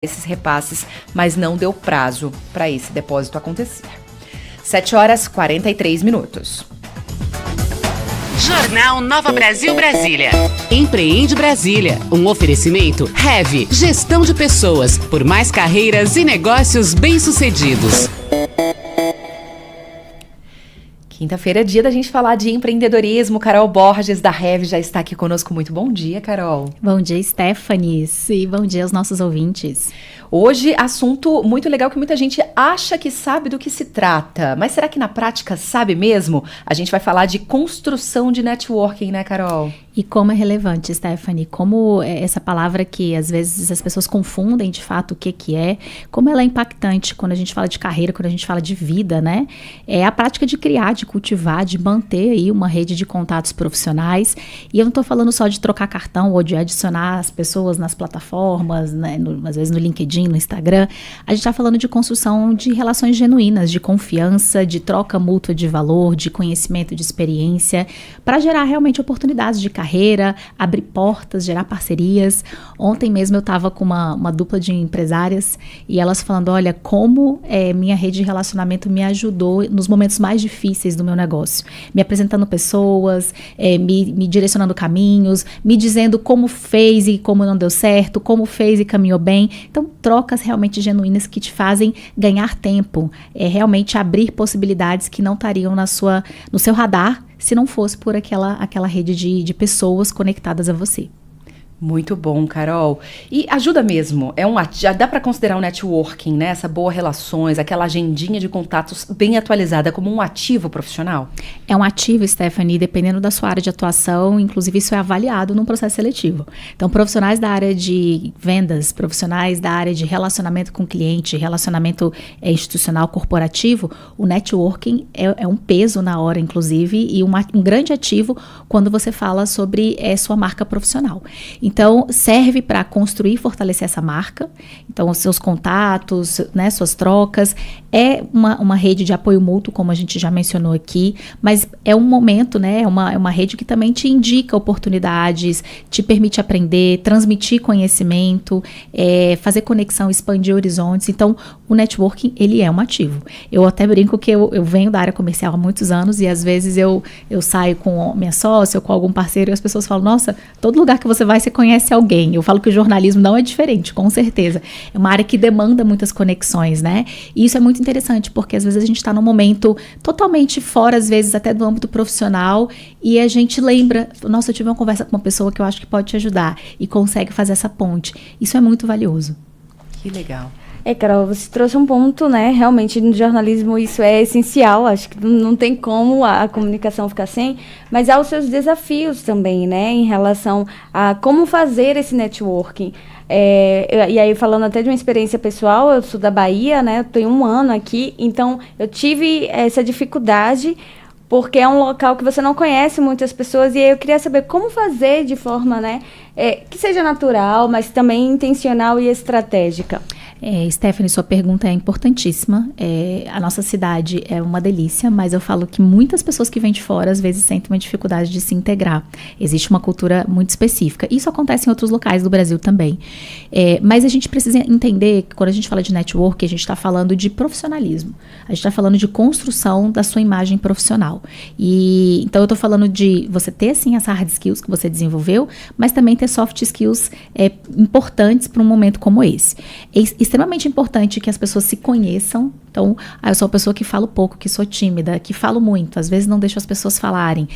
esses repasses, mas não deu prazo para esse depósito acontecer. 7h43. Jornal Nova Brasil Brasília. Empreende Brasília. Um oferecimento Heavy, gestão de pessoas, por mais carreiras e negócios bem-sucedidos. Quinta-feira é dia da gente falar de empreendedorismo. Carol Borges, da Heavy, já está aqui conosco. Muito bom dia, Carol. Bom dia, Stephanie. E bom dia aos nossos ouvintes. Hoje, assunto muito legal que muita gente acha que sabe do que se trata. Mas será que na prática sabe mesmo? A gente vai falar de construção de networking, né, Carol? E como é relevante, Stephanie, como essa palavra que às vezes as pessoas confundem de fato o que é, como ela é impactante quando a gente fala de carreira, quando a gente fala de vida, né? É a prática de criar, de cultivar, de manter aí uma rede de contatos profissionais. E eu não estou falando só de trocar cartão ou de adicionar as pessoas nas plataformas, né? Às vezes no LinkedIn, no Instagram. A gente está falando de construção de relações genuínas, de confiança, de troca mútua de valor, de conhecimento, de experiência, para gerar realmente oportunidades de carreira, abrir portas, gerar parcerias. Ontem mesmo eu estava com uma dupla de empresárias e elas falando, olha, como minha rede de relacionamento me ajudou nos momentos mais difíceis do meu negócio. Me apresentando pessoas, me direcionando caminhos, me dizendo como fez e como não deu certo, como fez e caminhou bem. Então, trocas realmente genuínas que te fazem ganhar tempo, realmente abrir possibilidades que não estariam no seu radar se não fosse por aquela rede de pessoas conectadas a você. Muito bom, Carol. E ajuda mesmo, já dá para considerar um networking, né? Essa boa relações, aquela agendinha de contatos bem atualizada como um ativo profissional? É um ativo, Stephanie, dependendo da sua área de atuação, inclusive isso é avaliado num processo seletivo. Então, profissionais da área de vendas, profissionais da área de relacionamento com cliente, relacionamento institucional corporativo, o networking é um peso na hora, inclusive, e um grande ativo quando você fala sobre sua marca profissional. Então, serve para construir e fortalecer essa marca. Então, os seus contatos, né, suas trocas. É uma rede de apoio mútuo, como a gente já mencionou aqui, mas é um momento, né, é uma rede que também te indica oportunidades, te permite aprender, transmitir conhecimento, fazer conexão, expandir horizontes. Então, o networking, ele é um ativo. Eu até brinco que eu venho da área comercial há muitos anos e às vezes eu saio com minha sócia ou com algum parceiro e as pessoas falam, nossa, todo lugar que você vai, você conhece alguém. Eu falo que o jornalismo não é diferente, com certeza. É uma área que demanda muitas conexões, né? E isso é muito interessante, porque às vezes a gente está num momento totalmente fora, às vezes até do âmbito profissional, e a gente lembra, nossa, eu tive uma conversa com uma pessoa que eu acho que pode te ajudar, e consegue fazer essa ponte. Isso é muito valioso. Que legal. Carol, você trouxe um ponto, né? Realmente no jornalismo isso é essencial, acho que não tem como a comunicação ficar sem, mas há os seus desafios também, né? Em relação a como fazer esse networking. E aí, falando até de uma experiência pessoal, eu sou da Bahia, né? Eu tenho 1 ano aqui, então eu tive essa dificuldade, porque é um local que você não conhece muitas pessoas, e aí eu queria saber como fazer de forma, né, que seja natural, mas também intencional e estratégica. Stephanie, sua pergunta é importantíssima. A nossa cidade é uma delícia, mas eu falo que muitas pessoas que vêm de fora às vezes sentem uma dificuldade de se integrar. Existe uma cultura muito específica. Isso acontece em outros locais do Brasil também. Mas a gente precisa entender que quando a gente fala de network, a gente está falando de profissionalismo. A gente está falando de construção da sua imagem profissional. E então eu estou falando de você ter sim as hard skills que você desenvolveu, mas também ter soft skills importantes para um momento como esse. Extremamente importante que as pessoas se conheçam. Então, eu sou uma pessoa que falo pouco, que sou tímida, que falo muito, às vezes não deixo as pessoas falarem.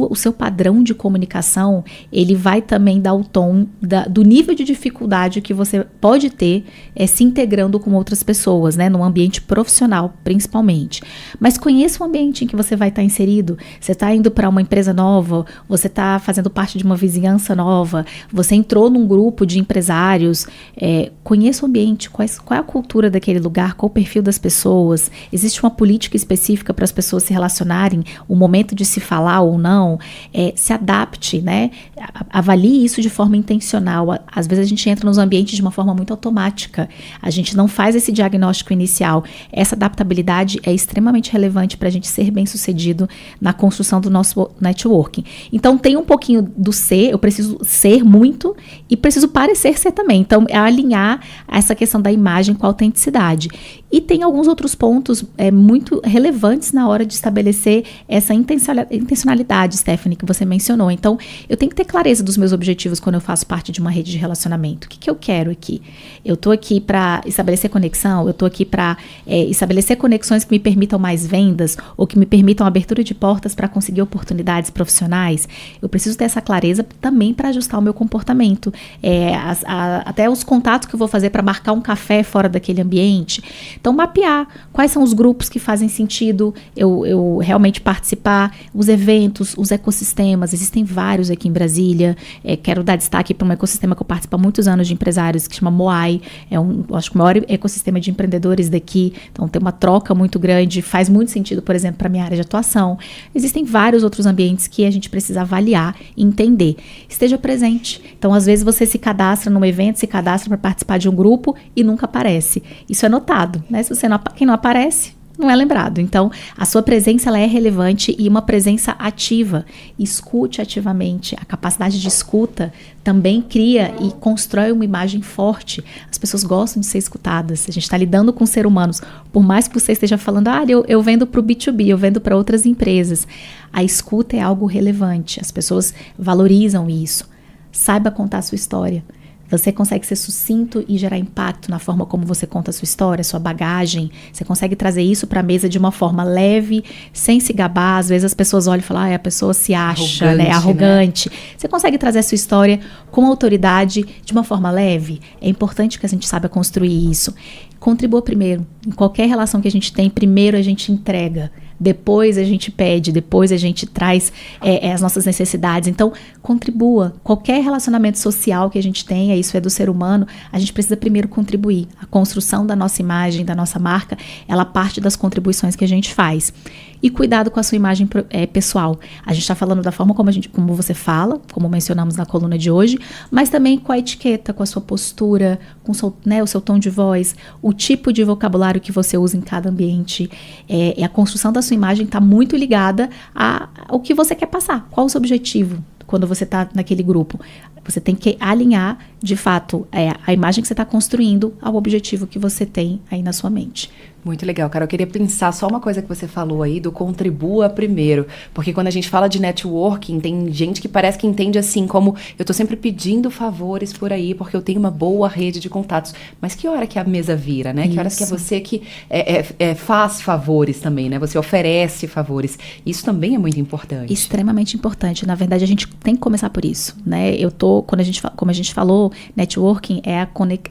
O seu padrão de comunicação, ele vai também dar o tom do nível de dificuldade que você pode ter se integrando com outras pessoas, né, num ambiente profissional, principalmente. Mas conheça o ambiente em que você vai estar inserido. Você está indo para uma empresa nova, você está fazendo parte de uma vizinhança nova, você entrou num grupo de empresários, conheça o ambiente ambiente, qual é a cultura daquele lugar, qual o perfil das pessoas, existe uma política específica para as pessoas se relacionarem, o momento de se falar ou não, se adapte, né? Avalie isso de forma intencional. Às vezes a gente entra nos ambientes de uma forma muito automática, a gente não faz esse diagnóstico inicial. Essa adaptabilidade é extremamente relevante para a gente ser bem-sucedido na construção do nosso networking. Então tem um pouquinho do ser, eu preciso ser muito e preciso parecer ser também. Então é alinhar essa questão da imagem com a autenticidade. E tem alguns outros pontos muito relevantes na hora de estabelecer essa intencionalidade, Stephanie, que você mencionou. Então, eu tenho que ter clareza dos meus objetivos quando eu faço parte de uma rede de relacionamento. O que eu quero aqui? Eu estou aqui para estabelecer conexão? Eu estou aqui para estabelecer conexões que me permitam mais vendas ou que me permitam abertura de portas para conseguir oportunidades profissionais? Eu preciso ter essa clareza também para ajustar o meu comportamento. Até os contatos que eu vou fazer para marcar um café fora daquele ambiente. Então, mapear quais são os grupos que fazem sentido eu realmente participar, os eventos, os ecossistemas, existem vários aqui em Brasília. Quero dar destaque para um ecossistema que eu participo há muitos anos de empresários, que chama Moai, acho que o maior ecossistema de empreendedores daqui, então tem uma troca muito grande, faz muito sentido, por exemplo, para a minha área de atuação. Existem vários outros ambientes que a gente precisa avaliar e entender. Esteja presente. Então, às vezes você se cadastra num evento, se cadastra para participar de um grupo e nunca aparece. Isso é notado. Né? Se quem não aparece, não é lembrado. Então, a sua presença ela é relevante e uma presença ativa. Escute ativamente. A capacidade de escuta também cria e constrói uma imagem forte. As pessoas gostam de ser escutadas. A gente está lidando com seres humanos. Por mais que você esteja falando, eu vendo para o B2B, eu vendo para outras empresas. A escuta é algo relevante. As pessoas valorizam isso. Saiba contar a sua história. Você consegue ser sucinto e gerar impacto na forma como você conta a sua história, a sua bagagem. Você consegue trazer isso para a mesa de uma forma leve, sem se gabar. Às vezes as pessoas olham e falam, a pessoa se acha, arrogante. Né? Você consegue trazer a sua história com autoridade de uma forma leve. É importante que a gente saiba construir isso. Contribua primeiro. Em qualquer relação que a gente tem, primeiro a gente entrega. Depois a gente pede, depois a gente traz as nossas necessidades. Então, contribua. Qualquer relacionamento social que a gente tenha, isso é do ser humano, a gente precisa primeiro contribuir. A construção da nossa imagem, da nossa marca, ela parte das contribuições que a gente faz. E cuidado com a sua imagem pessoal. A gente está falando da forma como você fala, como mencionamos na coluna de hoje, mas também com a etiqueta, com a sua postura, com o seu tom de voz, o tipo de vocabulário que você usa em cada ambiente. A construção da sua imagem está muito ligada ao que você quer passar. Qual o seu objetivo quando você está naquele grupo? Você tem que alinhar, de fato, a imagem que você está construindo ao objetivo que você tem aí na sua mente. Muito legal, cara. Eu queria pensar só uma coisa que você falou aí do contribua primeiro. Porque quando a gente fala de networking, tem gente que parece que entende assim como eu tô sempre pedindo favores por aí porque eu tenho uma boa rede de contatos. Mas que hora que a mesa vira, né? Isso. Que horas que é você que faz favores também, né? Você oferece favores. Isso também é muito importante. Extremamente importante. Na verdade, a gente tem que começar por isso, né? Como a gente falou, networking é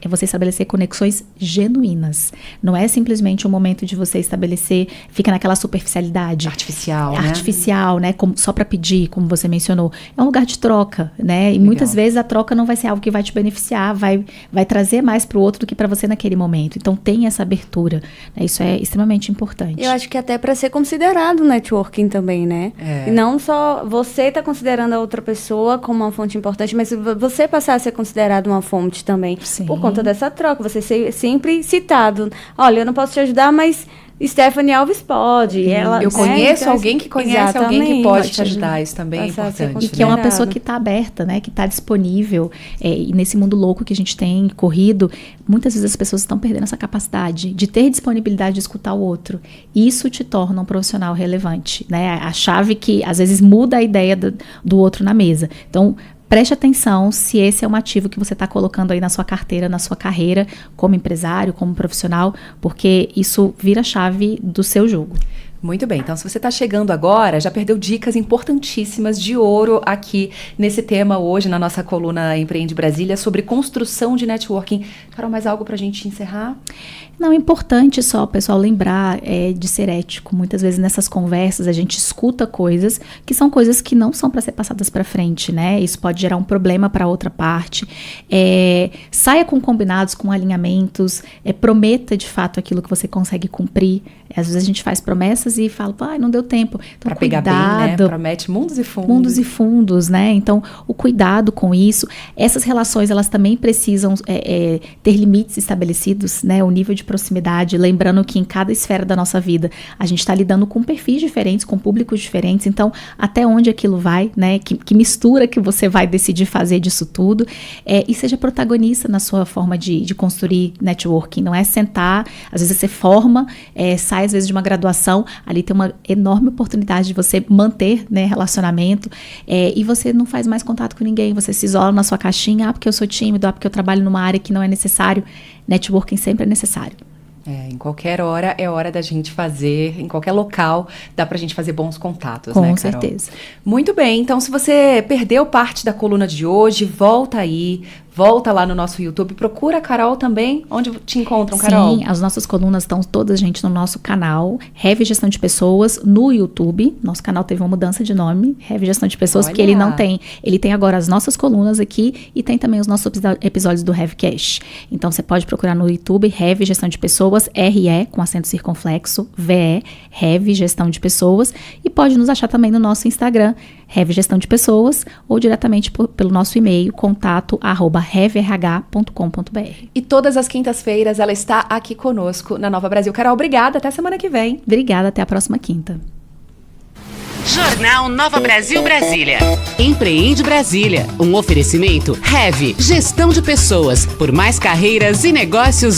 você estabelecer conexões genuínas. Não é simplesmente um momento de você estabelecer, fica naquela superficialidade. Artificial, né? Só para pedir, como você mencionou. É um lugar de troca, né? E legal. Muitas vezes a troca não vai ser algo que vai te beneficiar, vai trazer mais para o outro do que para você naquele momento. Então, tem essa abertura. Né? Isso é extremamente importante. Eu acho que até para ser considerado networking também, né? E não só você tá considerando a outra pessoa como uma fonte importante, mas você passar a ser considerado uma fonte também. Sim. Por conta dessa troca. Você ser sempre citado. Olha, eu não posso te ajudar, mas Stephanie Alves pode. Eu conheço alguém que conhece alguém que pode te ajudar. Isso também é importante. E que é uma pessoa que está aberta, né? Que está disponível. E nesse mundo louco que a gente tem corrido, muitas vezes as pessoas estão perdendo essa capacidade de ter disponibilidade de escutar o outro. Isso te torna um profissional relevante, né? A chave que às vezes muda a ideia do outro na mesa. Então, preste atenção se esse é um ativo que você está colocando aí na sua carteira, na sua carreira, como empresário, como profissional, porque isso vira a chave do seu jogo. Muito bem, então se você está chegando agora, já perdeu dicas importantíssimas de ouro aqui nesse tema hoje, na nossa coluna Empreende Brasília, sobre construção de networking. Carol, mais algo para a gente encerrar? Não, é importante só, pessoal, lembrar de ser ético. Muitas vezes nessas conversas a gente escuta coisas que são coisas que não são para ser passadas para frente, né? Isso pode gerar um problema para outra parte. Saia com combinados, com alinhamentos, prometa de fato aquilo que você consegue cumprir. Às vezes a gente faz promessas e fala, não deu tempo. Então, para pegar bem, né? Promete mundos e fundos. Mundos e fundos, né? Então, o cuidado com isso. Essas relações, elas também precisam ter limites estabelecidos, né? O nível de proximidade, lembrando que em cada esfera da nossa vida, a gente está lidando com perfis diferentes, com públicos diferentes. Então, até onde aquilo vai, né? Que mistura que você vai decidir fazer disso tudo. E seja protagonista na sua forma de construir networking. Não é sentar, às vezes você forma, sai às vezes de uma graduação, ali tem uma enorme oportunidade de você manter, né, relacionamento, e você não faz mais contato com ninguém, você se isola na sua caixinha, porque eu sou tímido, porque eu trabalho numa área que não é necessário. Networking sempre é necessário. Em qualquer hora é hora da gente fazer, em qualquer local dá pra gente fazer bons contatos, com né, Carol? Com certeza. Muito bem, então se você perdeu parte da coluna de hoje, volta aí, volta lá no nosso YouTube, procura a Carol também, onde te encontram, Carol? Sim, as nossas colunas estão todas, gente, no nosso canal, Heavy Gestão de Pessoas, no YouTube. Nosso canal teve uma mudança de nome, Heavy Gestão de Pessoas, porque ele não tem, ele tem agora as nossas colunas aqui e tem também os nossos episódios do Heavycast. Então, você pode procurar no YouTube, Heavy Gestão de Pessoas, RE, com acento circunflexo, VE, Heavy Gestão de Pessoas, e pode nos achar também no nosso Instagram, Heavy Gestão de Pessoas, ou diretamente pelo nosso e-mail, contato@heavyrh.com.br. E todas as quintas-feiras ela está aqui conosco na Nova Brasil. Carol, obrigada, até semana que vem. Obrigada, até a próxima quinta. Jornal Nova Brasil Brasília. Empreende Brasília. Um oferecimento Heavy Gestão de Pessoas. Por mais carreiras e negócios